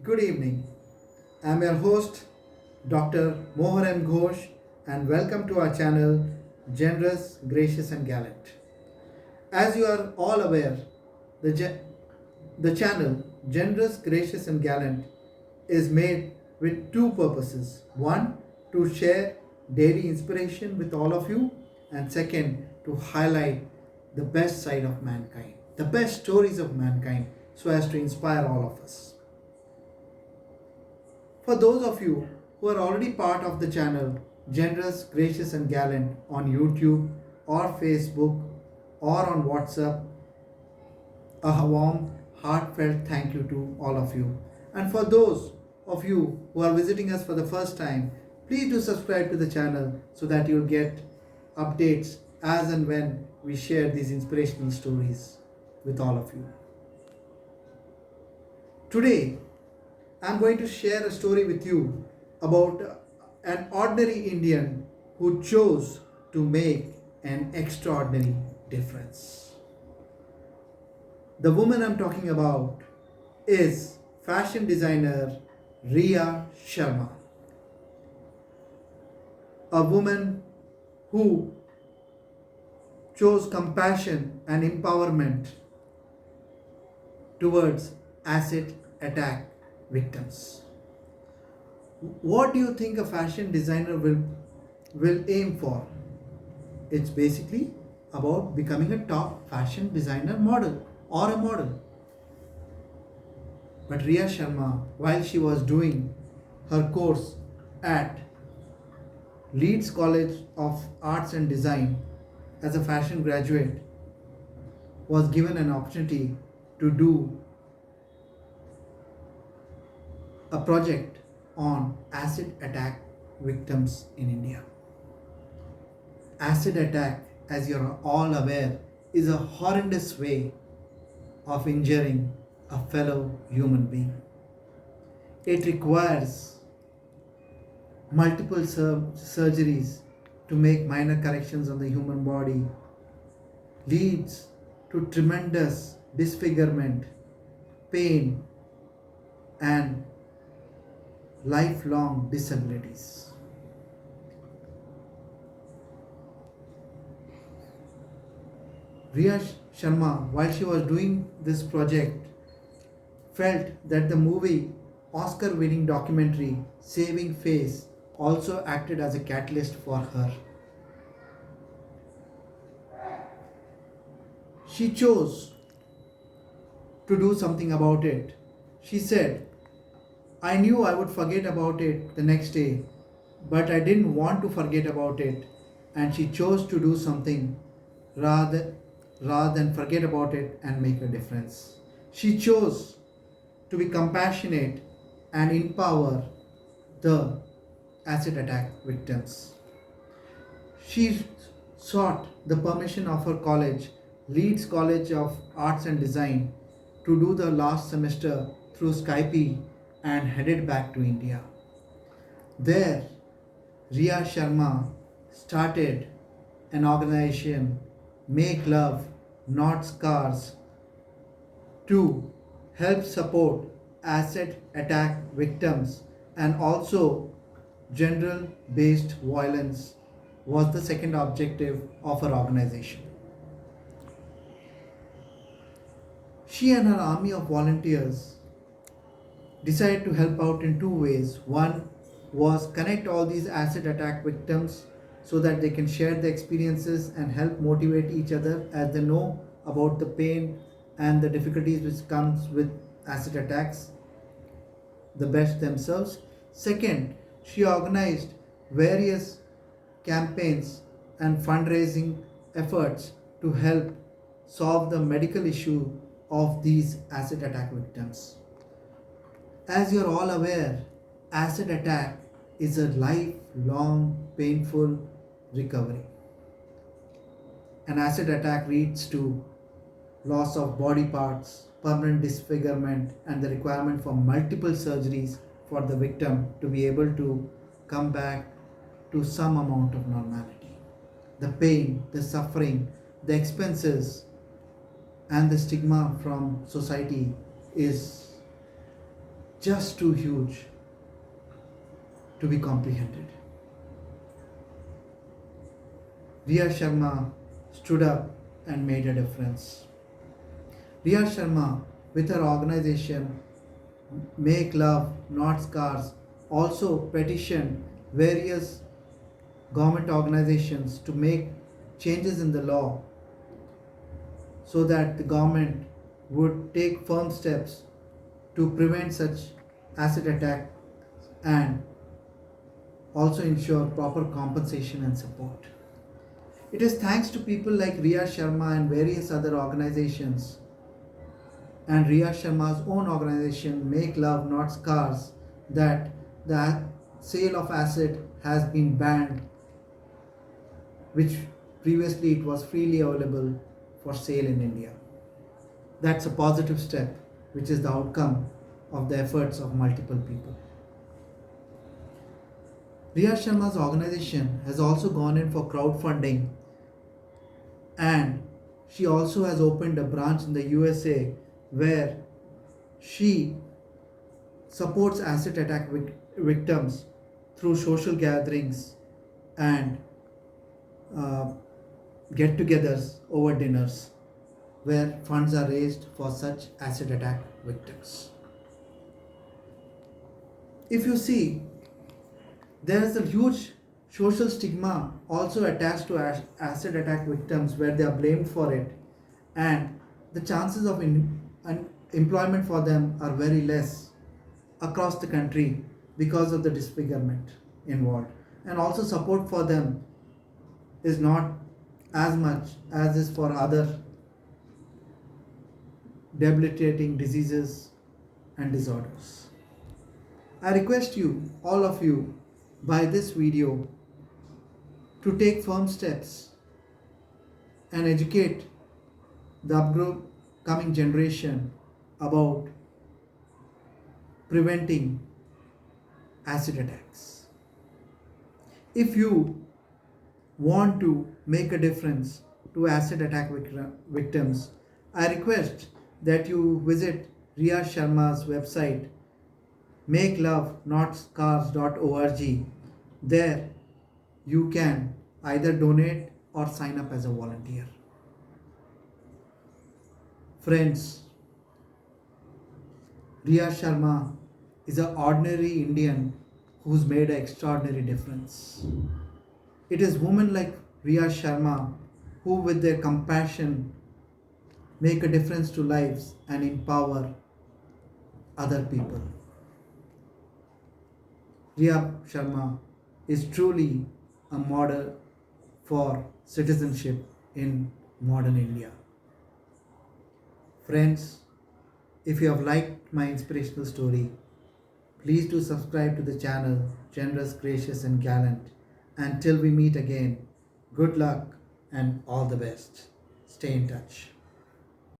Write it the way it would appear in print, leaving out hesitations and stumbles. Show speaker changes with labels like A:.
A: Good evening. I'm your host, Dr. Mohar M. Ghosh, and welcome to our channel, Generous, Gracious, and Gallant. As you are all aware, the, the channel, Generous, Gracious, and Gallant, is made with two purposes. One, to share daily inspiration with all of you, and second, to highlight the best side of mankind, the best stories of mankind, so as to inspire all of us. For those of you who are already part of the channel Generous, Gracious and Gallant on YouTube or Facebook or on WhatsApp, a warm, heartfelt thank you to all of you. And for those of you who are visiting us for the first time, please do subscribe to the channel so that you'll get updates as and when we share these inspirational stories with all of you. Today, I'm going to share a story with you about an ordinary Indian who chose to make an extraordinary difference. The woman I'm talking about is fashion designer Ria Sharma, a woman who chose compassion and empowerment towards acid attack victims. What do you think a fashion designer will aim for? It's basically about becoming a top fashion designer model or a model. But Ria Sharma, while she was doing her course at Leeds College of Arts and Design as a fashion graduate, was given an opportunity to do a project on acid attack victims in India. Acid attack, as you're all aware, is a horrendous way of injuring a fellow human being. It requires multiple surgeries to make minor corrections on the human body, leads to tremendous disfigurement, pain, and lifelong disabilities. Ria Sharma, while she was doing this project, felt that the movie Oscar winning documentary Saving Face also acted as a catalyst for her. She chose to do something about it. She said, I knew I would forget about it the next day, but I didn't want to forget about it, and she chose to do something rather, rather than forget about it and make a difference. She chose to be compassionate and empower the acid attack victims. She sought the permission of her college, Leeds College of Arts and Design, to do the last semester through Skype and headed back to India. There, Ria Sharma started an organization, Make Love, Not Scars, to help support acid attack victims, and also general based violence was the second objective of her organization. She and her army of volunteers decided to help out in two ways. One was connect all these acid attack victims so that they can share the experiences and help motivate each other as they know about the pain and the difficulties which comes with acid attacks the best themselves. Second, she organized various campaigns and fundraising efforts to help solve the medical issue of these acid attack victims. As you're all aware, acid attack is a lifelong painful recovery. An acid attack leads to loss of body parts, permanent disfigurement, and the requirement for multiple surgeries for the victim to be able to come back to some amount of normality. The pain, the suffering, the expenses, and the stigma from society is just too huge to be comprehended. Ria Sharma stood up and made a difference. Ria Sharma, with her organization Make Love, Not Scars, also petitioned various government organizations to make changes in the law so that the government would take firm steps to prevent such acid attack and also ensure proper compensation and support. It is thanks to people like Ria Sharma and various other organizations and Ria Sharma's own organization, Make Love Not Scars, that the sale of acid has been banned, which previously it was freely available for sale in India. That's a positive step, which is the outcome of the efforts of multiple people. Ria Sharma's organization has also gone in for crowdfunding, and she also has opened a branch in the USA where she supports acid attack victims through social gatherings and uh, get togethers over dinners where funds are raised for such acid attack victims. If you see, there is a huge social stigma also attached to acid attack victims where they are blamed for it, and the chances of employment for them are very less across the country because of the disfigurement involved, and also support for them is not as much as is for other debilitating diseases and disorders. I request you, all of you, by this video to take firm steps and educate the upcoming generation about preventing acid attacks. If you want to make a difference to acid attack victims, I request that you visit Ria Sharma's website makelovenotScars.org. There you can either donate or sign up as a volunteer. Friends, Ria Sharma is an ordinary Indian who's made an extraordinary difference. It is women like Ria Sharma who, with their compassion, make a difference to lives and empower other people. Ria Sharma is truly a model for citizenship in modern India. Friends, if you have liked my inspirational story, please do subscribe to the channel Generous, Gracious and Gallant. Until we meet again, good luck and all the best. Stay in touch.